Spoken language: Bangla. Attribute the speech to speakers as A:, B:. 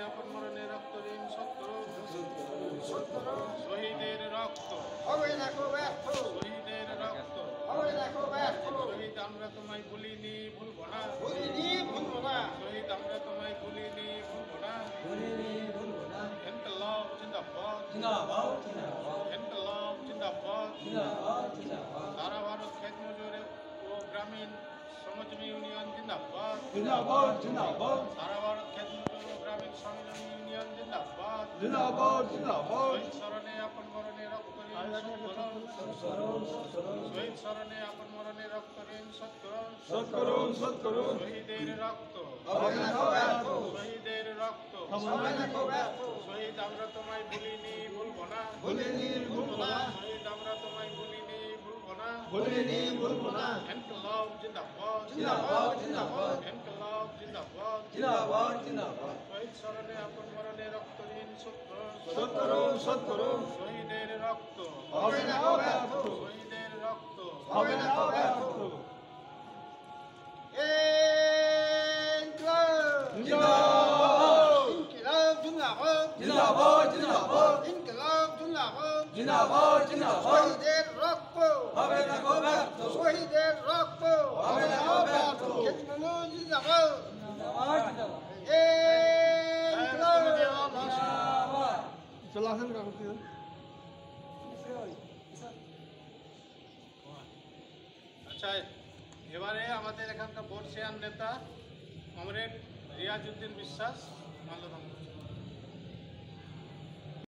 A: আপন মরণে রক্ত ঋণ শোধ করুন। শহীদের রক্ত
B: হবে না কো ব্যর্থ,
A: শহীদের রক্ত
B: হবে না কো ব্যর্থ,
A: শহীদ আমরা তোমায় ভুলিনি ভুলব না।
B: ভুলিনি ভুলব না,
A: শহীদ আমরা তোমায় ভুলিনি ভুলব না। ইনকলাব জিন্দাবাদ ইনকলাব জিন্দাবাদ। সারা ভারত খেত মজুর ও গ্রামীণ শ্রমজীবী ইউনিয়ন জিন্দাবাদ। সারা ভারত খেত মজুর ও গ্রামীণ শ্রমজীবী ইউনিয়ন জিন্দাবাদ। শহীদ স্মরণে আপন মরণে রক্ত ঋণ শোধ করুন। শহীদ স্মরণে আপন মরণে রক্ত ঋণ শোধ করুন। শহীদের রক্ত
B: হবে না কো ব্যর্থ,
A: শহীদের রক্ত
B: হবে না কো ব্যর্থ,
A: শহীদ আমরা তোমায় ভুলিনি ভুলব না।
B: ভুলিনি ভুলব না,
A: শহীদ আমরা তোমায় ভুলিনি ভুলব না।
B: ভুলিনি ভুলব না,
A: ইনকলাব জিন্দাবাদ
B: জিন্দাবাদ জিন্দাবাদ
A: ইনকলাব জিন্দাবাদ।
B: জিন্দাবাদ জিন্দাবাদ,
A: শহীদ স্মরণে আপন মরণে রক্ত ঋণ শোধ
B: শোধ করুন,
A: শহীদের রক্ত
B: হবে না কো ব্যর্থ,
A: শহীদের রক্ত
B: হবে না কো ব্যর্থ। ইনকিলাব জিন্দাবাদ, ইনকিলাব জিন্দাবাদ, শহীদের রক্ত
C: হবে না কো ব্যর্থ,
B: শহীদের রক্ত
C: হবে না কো ব্যর্থ।
B: খেতগুলো জিন্দাবাদ,
A: আচ্ছা, এবারে আমাদের এখানকার বর্ষিয়ান নেতা কমরেড রিয়াজউদ্দিন বিশ্বাস মাল্যদান